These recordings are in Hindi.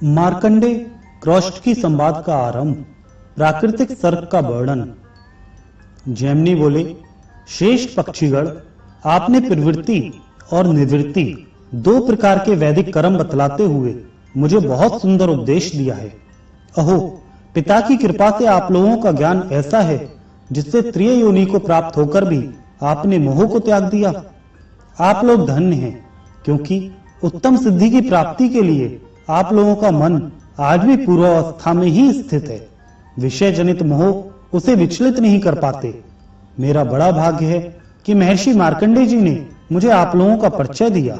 मार्कंडे क्रॉस्टकी संवाद का आरंभ, प्राकृतिक सर्ग का वर्णन। जैमिनी बोले, श्रेष्ठ पक्षीगण, आपने प्रवृत्ति और निवृत्ति दो प्रकार के वैदिक कर्म बतलाते हुए मुझे बहुत सुंदर उपदेश दिया है। अहो, पिता की कृपा से आप लोगों का ज्ञान ऐसा है जिससे त्रिय योनि को प्राप्त होकर भी आपने मोह को त्याग दिया। आप लोग धन्य हैं, क्योंकि उत्तम सिद्धि की प्राप्ति के लिए आप लोगों का मन आज भी पूर्वावस्था में ही स्थित है। विषय जनित मोह उसे विचलित नहीं कर पाते। मेरा बड़ा भाग्य है कि महर्षि मार्कंडेय जी ने मुझे आप लोगों का परिचय दिया।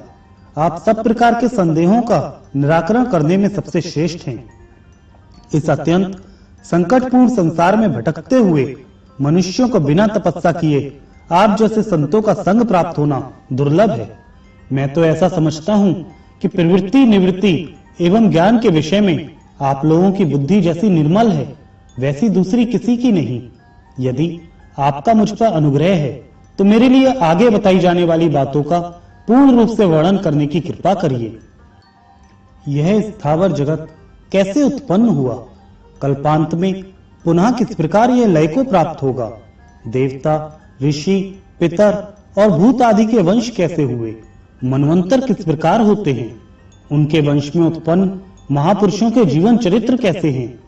आप सब प्रकार के संदेहों का निराकरण करने में सबसे श्रेष्ठ हैं। इस अत्यंत संकटपूर्ण संसार में भटकते हुए मनुष्यों को बिना तपस्या किए आप जैसे संतों का संग प्राप्त होना दुर्लभ है। मैं तो ऐसा समझता हूँ कि प्रवृत्ति निवृत्ति एवं ज्ञान के विषय में आप लोगों की बुद्धि जैसी निर्मल है, वैसी दूसरी किसी की नहीं। यदि आपका मुझ पर अनुग्रह है तो मेरे लिए आगे बताई जाने वाली बातों का पूर्ण रूप से वर्णन करने की कृपा करिए। यह स्थावर जगत कैसे उत्पन्न हुआ? कल्पांत में पुनः किस प्रकार यह लय को प्राप्त होगा? देवता, ऋषि, पितर और भूत आदि के वंश कैसे हुए? मनवंतर किस प्रकार होते हैं? उनके वंश में उत्पन्न महापुरुषों के जीवन चरित्र कैसे हैं?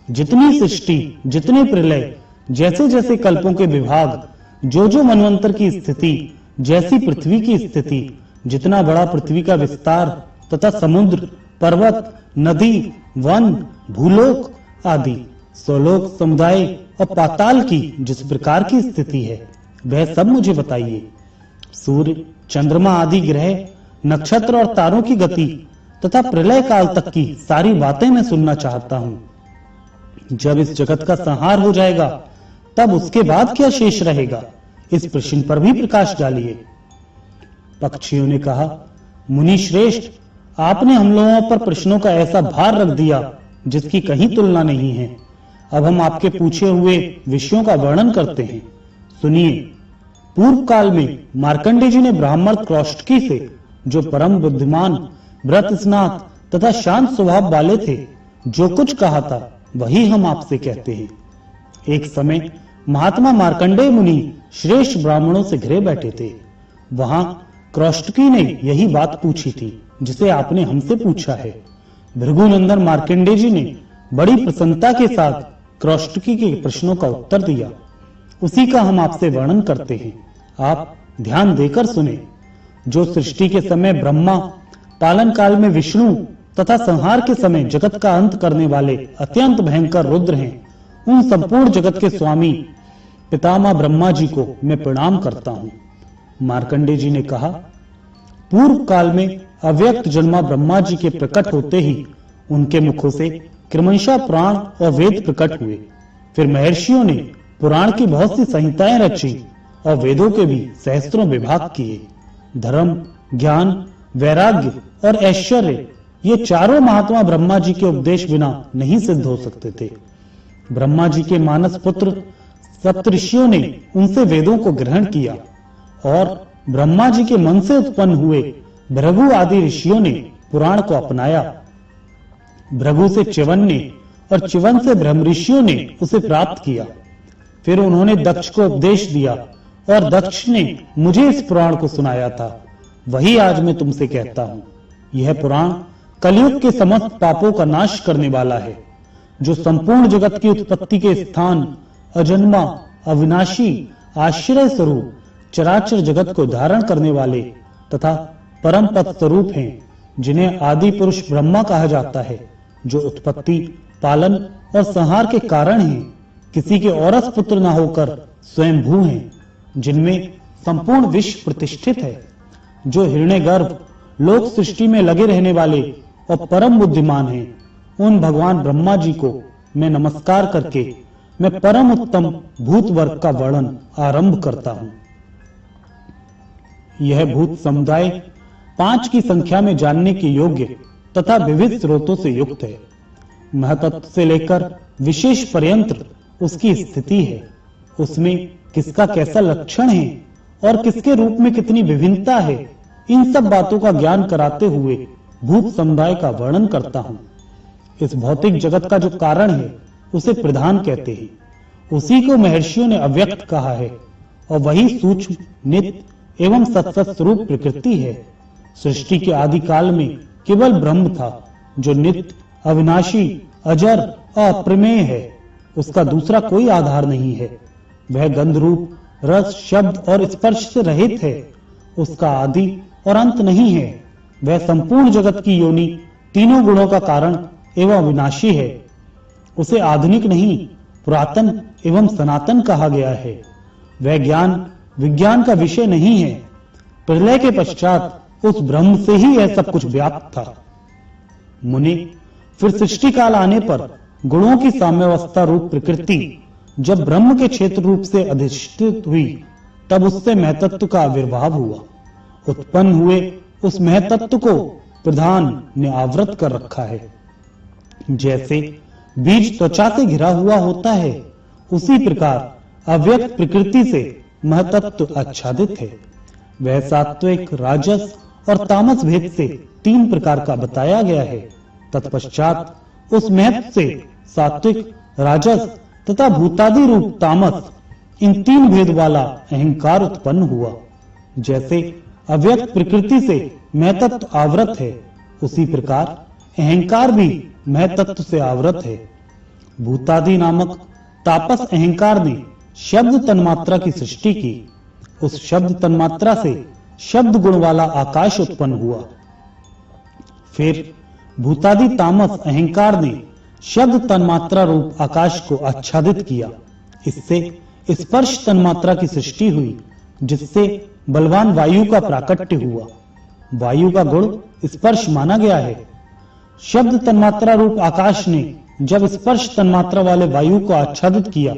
जितनी सृष्टि, जितने प्रलय, जैसे जैसे कल्पों के विभाग, जो मनवंतर की स्थिति, जैसी पृथ्वी की स्थिति, जितना बड़ा पृथ्वी का विस्तार तथा समुद्र, पर्वत, नदी, वन, भूलोक आदि स्वलोक, समुदाय और पाताल की जिस प्रकार की स्थिति है, वह सब मुझे बताइए। सूर्य, चंद्रमा आदि ग्रह, नक्षत्र और तारों की गति तथा प्रलय काल तक की सारी बातें मैं सुनना चाहता हूँ। जब इस जगत का संहार हो जाएगा तब उसके बाद क्या शेष रहेगा, इस प्रश्न पर भी प्रकाश डालिए। पक्षियों ने कहा, मुनि श्रेष्ठ, आपने हम लोगों पर प्रश्नों का ऐसा भार रख दिया जिसकी कहीं तुलना नहीं है। अब हम आपके पूछे हुए विषयों का वर्णन करते हैं, सुनिए। पूर्व काल में मार्कंडेय जी ने ब्राह्मण क्रॉस्टकी से, जो परम बुद्धिमान, व्रत स्नात तथा शांत स्वभाव वाले थे, जो कुछ कहा था वही हम आपसे कहते हैं। एक समय महात्मा मार्कंडेय मुनि श्रेष्ठ ब्राह्मणों से घिरे बैठे थे। वहां क्रॉस्टकी ने यही बात पूछी थी जिसे आपने हमसे पूछा है। भृगुनंदन मार्कंडेय जी ने बड़ी प्रसन्नता के साथ क्रॉस्टकी के प्रश्नों का उत्तर दिया। उसी का हम आपसे वर्णन करते हैं, आप ध्यान देकर सुने। जो सृष्टि के समय ब्रह्मा, पालन काल में विष्णु तथा संहार के समय जगत का अंत करने वाले अत्यंत भयंकर रुद्र हैं, उन संपूर्ण जगत के स्वामी पितामह ब्रह्मा जी को मैं प्रणाम करता हूँ। मार्कंडेय जी ने कहा, पूर्व काल में अव्यक्त जन्मा ब्रह्मा जी के प्रकट होते ही उनके मुखों से क्रमशः पुराण और वेद प्रकट हुए। फिर महर्षियों ने पुराण की बहुत सी संहिताएं रची और वेदों के भी सहस्त्रों विभाग किए। धर्म, ज्ञान, वैराग्य और ऐश्वर्य, ये चारों महात्मा ब्रह्मा जी के उपदेश बिना नहीं सिद्ध हो सकते थे। ब्रह्मा जी के मानस पुत्र सप्तऋषियों ने उनसे वेदों को ग्रहण किया और ब्रह्मा जी के मन से उत्पन्न हुए भृगु आदि ऋषियों ने पुराण को अपनाया। भृगु से च्यवन ने और च्यवन से ब्रह्म ऋषियों ने उसे प्राप्त किया। फिर उन्होंने दक्ष को उपदेश दिया और दक्ष ने मुझे इस पुराण को सुनाया था। वही आज मैं तुमसे कहता हूँ। यह पुराण कलयुग के समस्त पापों का नाश करने वाला है, जो संपूर्ण जगत की उत्पत्ति के स्थान, अजन्मा, अविनाशी, आश्रय स्वरूप, चराचर जगत को धारण करने वाले तथा परम पद स्वरूप हैं, जिन्हें आदि पुरुष ब्रह्मा कहा जाता है, जो उत्पत्ति, पालन और संहार के कारण हैं, किसी के औरस पुत्र न होकर स्वयंभू हैं, जिनमें संपूर्ण विश्व प्रतिष्ठित है, जो हिरण्यगर्भ, लोक सृष्टि में लगे रहने वाले और परम बुद्धिमान हैं। उन भगवान ब्रह्मा जी को मैं नमस्कार करके मैं परम उत्तम भूत वर्ग का वर्णन आरंभ करता हूँ। यह भूत समुदाय 5 की संख्या में जानने के योग्य तथा विविध स्रोतों से युक्त है। महतत्व से लेकर विशेष पर्यंत उसकी स्थिति है। उसमें किसका कैसा लक्षण है और किसके रूप में कितनी विभिन्नता है, इन सब बातों का ज्ञान कराते हुए भूत समुदाय का वर्णन करता हूँ। इस भौतिक जगत का जो कारण है उसे प्रधान कहते हैं। उसी को महर्षियों ने अव्यक्त कहा है और वही सूक्ष्म, नित्य एवं सत्सत स्वरूप प्रकृति है। सृष्टि के आदि काल में केवल ब्रह्म था जो नित्य, अविनाशी, अजर और अप्रमेय है। उसका दूसरा कोई आधार नहीं है। वह गंध रूप, रस, शब्द और स्पर्श से रहित है। उसका आदि और अंत नहीं है। वह संपूर्ण जगत की योनि, तीनों गुणों का कारण एवं अविनाशी है। उसे आधुनिक नहीं, पुरातन एवं सनातन कहा गया है। वह ज्ञान विज्ञान का विषय नहीं है। प्रलय के पश्चात उस ब्रह्म से ही यह सब कुछ व्याप्त था। मुनि, फिर सृष्टि काल आने पर गुणों की साम्यावस्था रूप प्रकृति जब ब्रह्म के क्षेत्र रूप से अधिष्ठित हुई, तब उससे महतत्व का आविर्भाव हुआ। उत्पन्न हुए उस महतत्व को प्रधान ने आवृत कर रखा है। जैसे बीज त्वचा से घिरा हुआ होता है, उसी प्रकार अव्यक्त प्रकृति से महतत्व आच्छादित है। वह सात्विक, राजस और तामस भेद से 3 प्रकार का बताया गया है। तत्पश्चात उस महत्व से सात्विक, राजस तथा भूतादि रूप तामस, इन 3 भेद वाला अहंकार उत्पन्न हुआ। जैसे अव्यक्त प्रकृति से महतत्व आवृत है, उसी प्रकार अहंकार भी महतत्व से आवृत है। भूतादि नामक तापस अहंकार ने शब्द तन्मात्रा की सृष्टि की। उस शब्द तन्मात्रा से शब्द गुण वाला आकाश उत्पन्न हुआ। फिर भूतादि तामस अहंकार ने शब्द तन्मात्रा रूप आकाश को आच्छादित किया। इससे स्पर्श तन्मात्रा की सृष्टि हुई, जिससे बलवान वायु का प्राकट्य हुआ। वायु का गुण स्पर्श माना गया है। शब्द तन्मात्रा रूप आकाश ने जब स्पर्श तन्मात्रा वाले वायु को आच्छादित किया,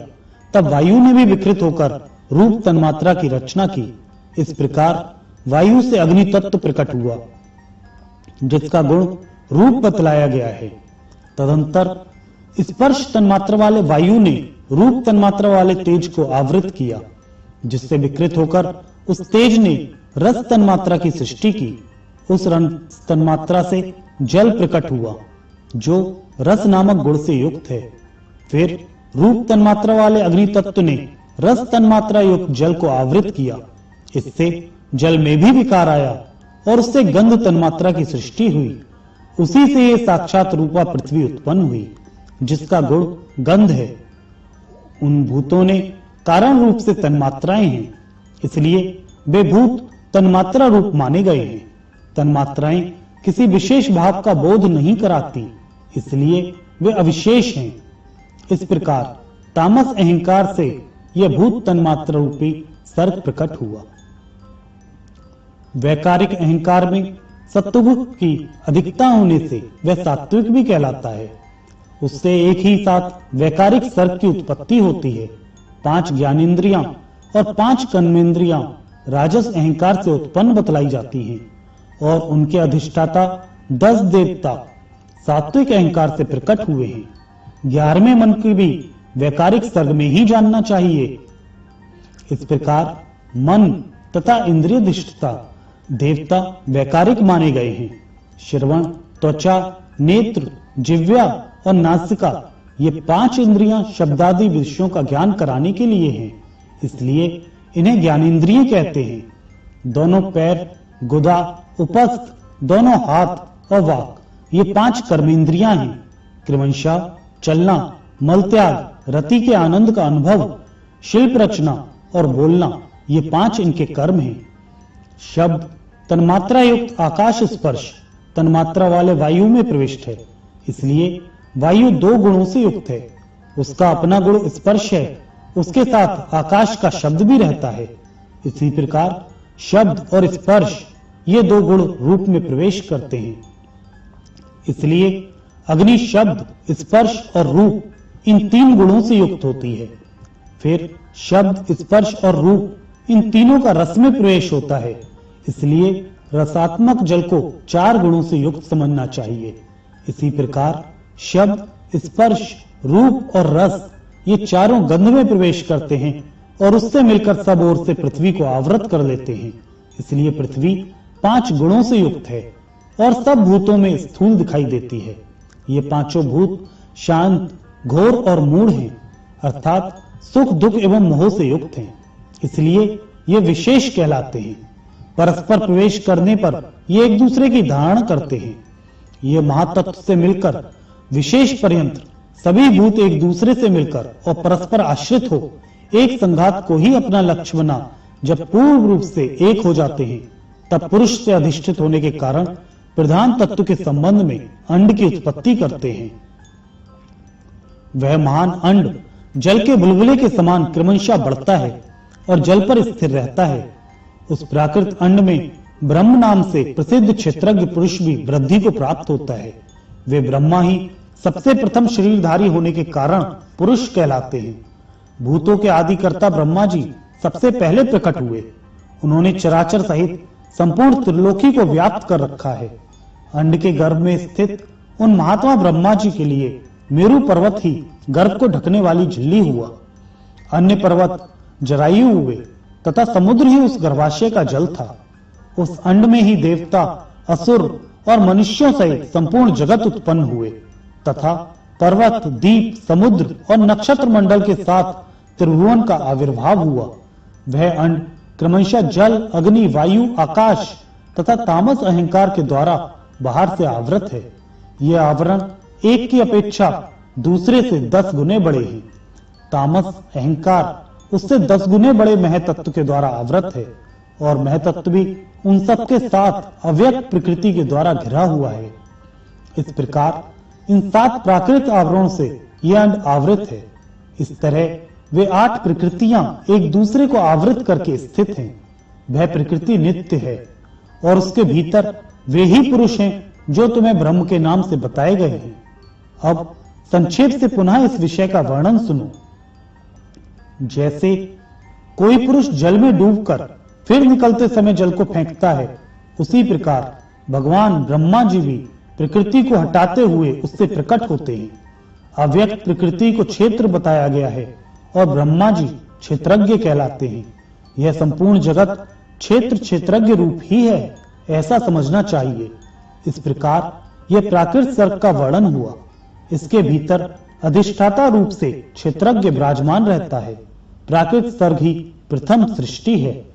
तब वायु ने भी विकृत होकर रूप तन्मात्रा की रचना की। इस प्रकार वायु से अग्नि तत्व प्रकट हुआ, जिसका गुण रूप बतलाया गया है। तदंतर स्पर्श तन्मात्रा वाले वायु ने रूप तन्मात्रा वाले तेज को आवृत किया, जिससे विकृत होकर उस तेज ने रस तन्मात्रा की सृष्टि की। उस रस तन्मात्रा से जल प्रकट हुआ, जो रस नामक गुण से युक्त है। फिर रूप तन्मात्रा वाले अग्नि तत्व ने रस तन्मात्रा युक्त जल को आवृत किया। इससे जल में भी विकार आया और उससे गंध तन्मात्रा की सृष्टि हुई। उसी से ये साक्षात रूपा पृथ्वी उत्पन्न हुई, जिसका गुण गंध है। उन भूतों ने कारण रूप से तन्मात्राएं हैं, इसलिए वे भूत तन्मात्रा रूप माने गए हैं। तन्मात्राएं किसी विशेष भाव का बोध नहीं कराती, इसलिए वे अविशेष हैं। इस प्रकार तामस अहंकार से यह भूत तन्मात्रा रूपी सर्ग प्रकट हुआ। वैकारिक अहंकार में सत्वगुण की अधिकता होने से वह सात्विक भी कहलाता है। उससे एक ही साथ वैकारिक सर्ग की उत्पत्ति होती है। 5 ज्ञानेंद्रियां और 5 कर्मेंद्रियां राजस अहंकार से उत्पन्न बतलाई जाती हैं और उनके अधिष्ठाता 10 देवता सात्विक अहंकार से प्रकट हुए हैं। 11वें मन की भी वैकारिक सर्ग में ही जानना चाहिए। इस प्रकार मन तथा इंद्रियधिष्ठता देवता वैकारिक माने गए हैं। श्रवण, त्वचा, नेत्र, जिह्वा और नासिका, ये 5 इंद्रियां शब्दादि विषयों का ज्ञान कराने के लिए हैं, इसलिए इन्हें ज्ञानेंद्रिय कहते हैं। दोनों पैर, गुदा, उपस्थ, दोनों हाथ और वाक, ये 5 कर्मेंद्रियां हैं। क्रमशः चलना, मलत्याग, रति के आनंद का अनुभव, शिल्प रचना और बोलना, ये 5 इनके कर्म हैं। शब्द तन्मात्रा युक्त आकाश स्पर्श तन्मात्रा वाले वायु में प्रविष्ट है, इसलिए वायु 2 गुणों से युक्त है। उसका अपना गुण स्पर्श है, उसके साथ आकाश का शब्द भी रहता है। इसी प्रकार शब्द और स्पर्श ये 2 गुण रूप में प्रवेश करते हैं, इसलिए अग्नि शब्द, स्पर्श और रूप इन 3 गुणों से युक्त होती है। फिर शब्द, स्पर्श और रूप इन तीनों का रस में प्रवेश होता है, इसलिए रसात्मक जल को 4 गुणों से युक्त समझना चाहिए। इसी प्रकार शब्द, स्पर्श, रूप और रस ये चारों गंध में प्रवेश करते हैं और उससे मिलकर सब ओर से पृथ्वी को आवृत कर लेते हैं। इसलिए पृथ्वी 5 गुणों से युक्त है और सब भूतों में स्थूल दिखाई देती है। ये पांचों भूत शांत, घोर और मूढ़ हैं, अर्थात सुख, दुख एवं मोह से युक्त हैं। इसलिए ये विशेष कहलाते हैं। परस्पर प्रवेश करने पर ये एक दूसरे की धारणा करते हैं। ये महातत्व से मिलकर विशेष पर्यंत सभी भूत एक दूसरे से मिलकर और परस्पर आश्रित हो एक संघात को ही अपना लक्ष्य बना जब पूर्ण रूप से एक हो जाते हैं, तब पुरुष से अधिष्ठित होने के कारण प्रधान तत्व के संबंध में अंड की उत्पत्ति करते हैं। वह महान अंड जल के बुलबुले के समान क्रमशः बढ़ता है और जल पर स्थिर रहता है। उस प्राकृत अंड में ब्रह्म नाम से प्रसिद्ध क्षेत्रज्ञ पुरुष भी वृद्धि को प्राप्त होता है। वे ब्रह्मा ही सबसे प्रथम शरीरधारी होने के कारण पुरुष कहलाते हैं। भूतों के आदिकर्ता ब्रह्मा जी सबसे पहले प्रकट हुए। उन्होंने चराचर सहित संपूर्ण त्रिलोकी को व्याप्त कर रखा है। अंड के गर्भ में स्थित उन महात्मा ब्रह्मा जी के लिए मेरु पर्वत ही गर्भ को ढकने वाली झिल्ली हुआ। अन्य पर्वत जरायु हुए तथा समुद्र ही उस गर्भाशय का जल था। उस अंड में ही देवता, असुर और मनुष्यों सहित संपूर्ण जगत उत्पन्न हुए तथा पर्वत, दीप, समुद्र और नक्षत्र मंडल के साथ त्रिभुवन का आविर्भाव हुआ। वह अंड क्रमशः जल, अग्नि, वायु, आकाश तथा तामस अहंकार के द्वारा बाहर से आवृत है। यह आवरण एक की अपेक्षा दूसरे से 10 गुने बड़े हैं। तामस अहंकार उससे 10 गुने बड़े महतत्व के द्वारा आवृत है और महतत्व भी उन सब के साथ अव्यक्त प्रकृति के द्वारा घिरा हुआ है। इस प्रकार इन 7 प्राकृत आवरणों से यह अंड आवृत है। इस तरह वे 8 प्रकृतियां एक दूसरे को आवृत करके स्थित हैं। वह प्रकृति नित्य है और उसके भीतर वे ही पुरुष हैं जो तुम्हें ब्रह्म के नाम से बताए गए हैं। अब संक्षेप से पुनः इस विषय का वर्णन सुनो। जैसे कोई पुरुष जल में डूबकर फिर निकलते समय जल को फेंकता है, उसी प्रकार भगवान ब्रह्मा जी भी प्रकृति को हटाते हुए उससे प्रकट होते हैं। अव्यक्त प्रकृति को क्षेत्र बताया गया है और ब्रह्मा जी क्षेत्रज्ञ कहलाते हैं। यह संपूर्ण जगत क्षेत्र क्षेत्रज्ञ रूप ही है, ऐसा समझना चाहिए। इस प्रकार यह प्राकृत सर्ग का वर्णन हुआ। इसके भीतर अधिष्ठाता रूप से क्षेत्रज्ञ विराजमान रहता है। प्राकृत सर्ग ही प्रथम सृष्टि है।